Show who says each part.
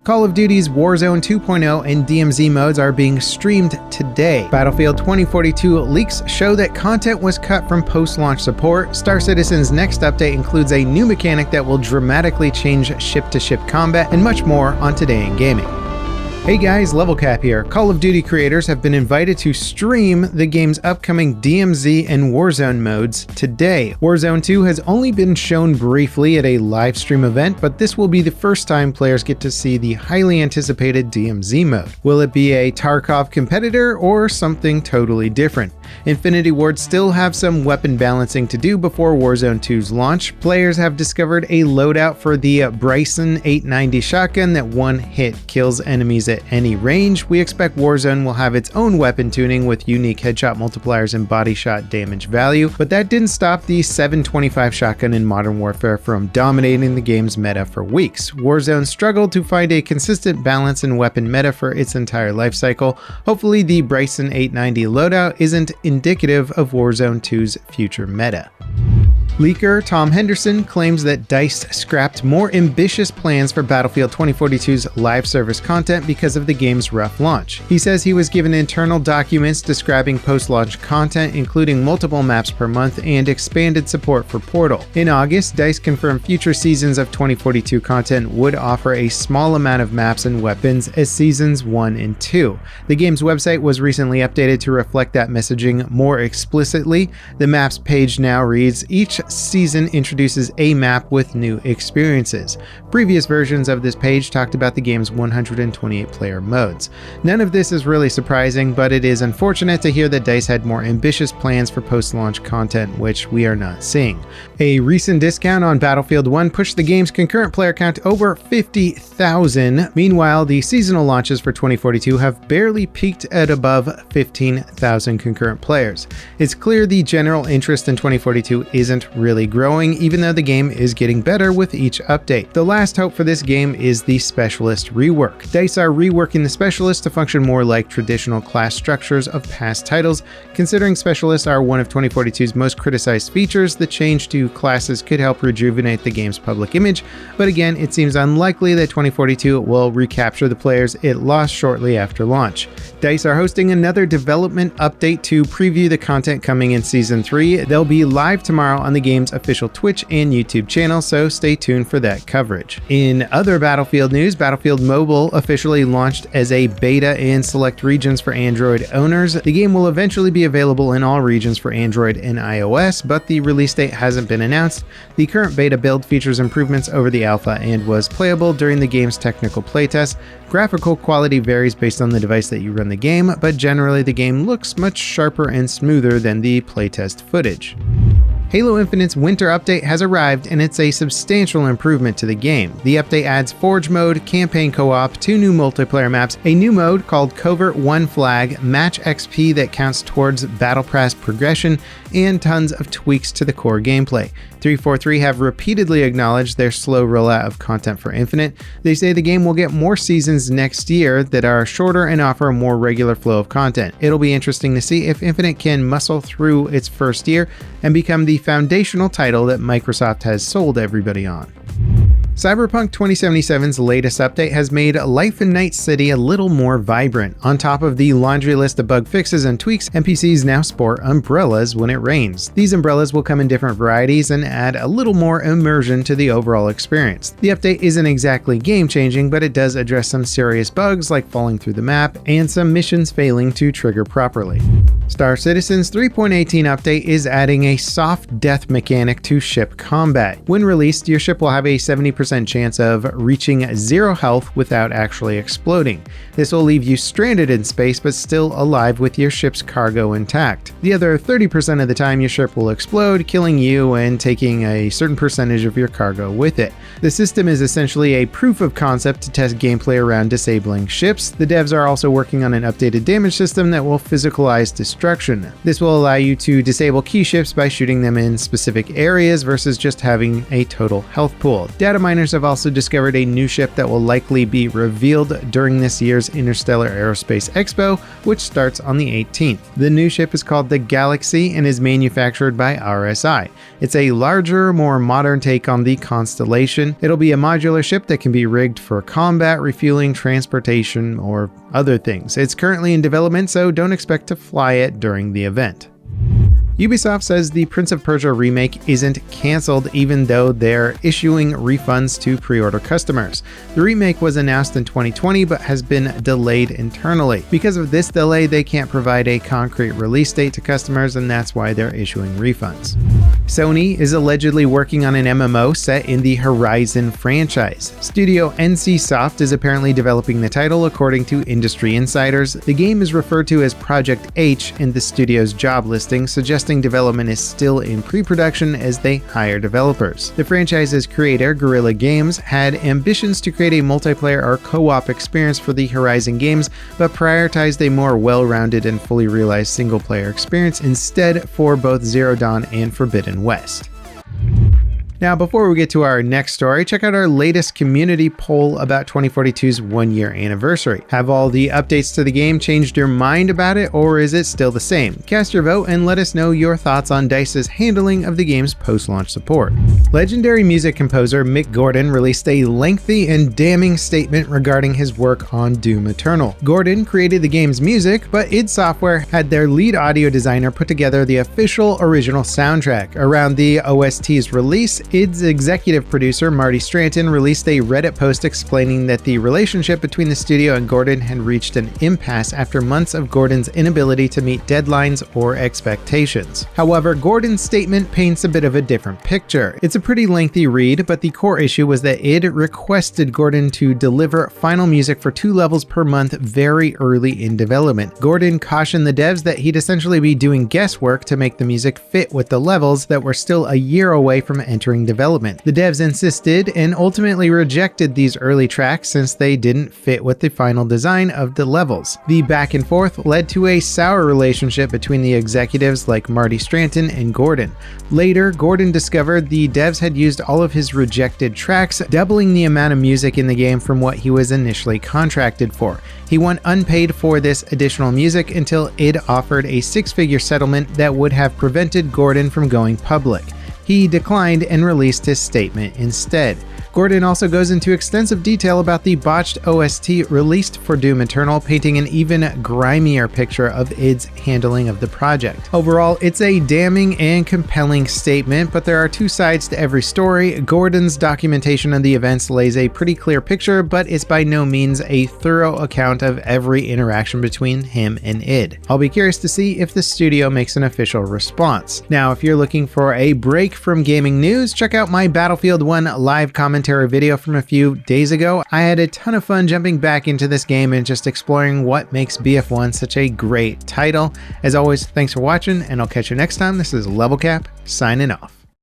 Speaker 1: Call of Duty's Warzone 2.0 and DMZ modes are being streamed today. Battlefield 2042 leaks show that content was cut from post-launch support. Star Citizen's next update includes a new mechanic that will dramatically change ship-to-ship combat, and much more on Today in Gaming. Hey guys, Level Cap here. Call of Duty creators have been invited to stream the game's upcoming DMZ and Warzone modes today. Warzone 2 has only been shown briefly at a live stream event, but this will be the first time players get to see the highly anticipated DMZ mode. Will it be a Tarkov competitor or something totally different? Infinity Ward still have some weapon balancing to do before Warzone 2's launch. Players have discovered a loadout for the Bryson 890 shotgun that one hit kills enemies at any range. We expect Warzone will have its own weapon tuning with unique headshot multipliers and body shot damage value, but that didn't stop the 725 shotgun in Modern Warfare from dominating the game's meta for weeks. Warzone struggled to find a consistent balance in weapon meta for its entire lifecycle. Hopefully the Bryson 890 loadout isn't indicative of Warzone 2's future meta. Leaker Tom Henderson claims that DICE scrapped more ambitious plans for Battlefield 2042's live service content because of the game's rough launch. He says he was given internal documents describing post-launch content, including multiple maps per month and expanded support for Portal. In August, DICE confirmed future seasons of 2042 content would offer a small amount of maps and weapons as seasons 1 and 2. The game's website was recently updated to reflect that messaging more explicitly. The maps page now reads, "Each season introduces a map with new experiences." Previous versions of this page talked about the game's 128 player modes. None of this is really surprising, but it is unfortunate to hear that DICE had more ambitious plans for post-launch content, which we are not seeing. A recent discount on Battlefield 1 pushed the game's concurrent player count over 50,000. Meanwhile, the seasonal launches for 2042 have barely peaked at above 15,000 concurrent players. It's clear the general interest in 2042 isn't really growing, even though the game is getting better with each update. The last hope for this game is the Specialist rework. DICE are reworking the Specialist to function more like traditional class structures of past titles. Considering Specialists are one of 2042's most criticized features, the change to classes could help rejuvenate the game's public image, but again, it seems unlikely that 2042 will recapture the players it lost shortly after launch. DICE are hosting another development update to preview the content coming in Season 3. They'll be live tomorrow on the game's official Twitch and YouTube channel, so stay tuned for that coverage. In other Battlefield news, Battlefield Mobile officially launched as a beta in select regions for Android owners. The game will eventually be available in all regions for Android and iOS, but the release date hasn't been announced. The current beta build features improvements over the alpha and was playable during the game's technical playtest. Graphical quality varies based on the device that you run the game, but generally the game looks much sharper and smoother than the playtest footage. Halo Infinite's winter update has arrived, and it's a substantial improvement to the game. The update adds Forge mode, campaign co-op, 2 new multiplayer maps, a new mode called Covert One Flag, match XP that counts towards Battle Pass progression, and tons of tweaks to the core gameplay. 343 have repeatedly acknowledged their slow rollout of content for Infinite. They say the game will get more seasons next year that are shorter and offer a more regular flow of content. It'll be interesting to see if Infinite can muscle through its first year and become the foundational title that Microsoft has sold everybody on. Cyberpunk 2077's latest update has made life in Night City a little more vibrant. On top of the laundry list of bug fixes and tweaks, NPCs now sport umbrellas when it rains. These umbrellas will come in different varieties and add a little more immersion to the overall experience. The update isn't exactly game-changing, but it does address some serious bugs like falling through the map and some missions failing to trigger properly. Star Citizen's 3.18 update is adding a soft death mechanic to ship combat. When released, your ship will have a 70% chance of reaching 0 health without actually exploding. This will leave you stranded in space but still alive with your ship's cargo intact. The other 30% of the time your ship will explode, killing you and taking a certain percentage of your cargo with it. The system is essentially a proof of concept to test gameplay around disabling ships. The devs are also working on an updated damage system that will physicalize destruction. This will allow you to disable key ships by shooting them in specific areas versus just having a total health pool. Data miners designers have also discovered a new ship that will likely be revealed during this year's Interstellar Aerospace Expo, which starts on the 18th. The new ship is called the Galaxy and is manufactured by RSI. It's a larger, more modern take on the Constellation. It'll be a modular ship that can be rigged for combat, refueling, transportation, or other things. It's currently in development, so don't expect to fly it during the event. Ubisoft says the Prince of Persia remake isn't cancelled, even though they're issuing refunds to pre-order customers. The remake was announced in 2020 but has been delayed internally. Because of this delay, they can't provide a concrete release date to customers, and that's why they're issuing refunds. Sony is allegedly working on an MMO set in the Horizon franchise. Studio NCSoft is apparently developing the title, according to industry insiders. The game is referred to as Project H in the studio's job listing, suggesting development is still in pre-production as they hire developers. The franchise's creator, Guerrilla Games, had ambitions to create a multiplayer or co-op experience for the Horizon games, but prioritized a more well-rounded and fully realized single-player experience instead for both Zero Dawn and Forbidden West. Now, before we get to our next story, check out our latest community poll about 2042's 1-year anniversary. Have all the updates to the game changed your mind about it, or is it still the same? Cast your vote and let us know your thoughts on DICE's handling of the game's post-launch support. Legendary music composer Mick Gordon released a lengthy and damning statement regarding his work on Doom Eternal. Gordon created the game's music, but id Software had their lead audio designer put together the official original soundtrack. Around the OST's release, id's executive producer Marty Stranton released a Reddit post explaining that the relationship between the studio and Gordon had reached an impasse after months of Gordon's inability to meet deadlines or expectations. However, Gordon's statement paints a bit of a different picture. It's a pretty lengthy read, but the core issue was that id requested Gordon to deliver final music for 2 levels per month very early in development. Gordon cautioned the devs that he'd essentially be doing guesswork to make the music fit with the levels that were still a year away from entering development. The devs insisted and ultimately rejected these early tracks since they didn't fit with the final design of the levels. The back and forth led to a sour relationship between the executives like Marty Stranton and Gordon. Later, Gordon discovered the devs had used all of his rejected tracks, doubling the amount of music in the game from what he was initially contracted for. He went unpaid for this additional music until id offered a 6-figure settlement that would have prevented Gordon from going public. He declined and released his statement instead. Gordon also goes into extensive detail about the botched OST released for Doom Eternal, painting an even grimier picture of id's handling of the project. Overall, it's a damning and compelling statement, but there are 2 sides to every story. Gordon's documentation of the events lays a pretty clear picture, but it's by no means a thorough account of every interaction between him and id. I'll be curious to see if the studio makes an official response. Now, if you're looking for a break from gaming news, check out my Battlefield 1 live commentary video from a few days ago. I had a ton of fun jumping back into this game and just exploring what makes BF1 such a great title. As always, thanks for watching, and I'll catch you next time. This is Level Cap, signing off.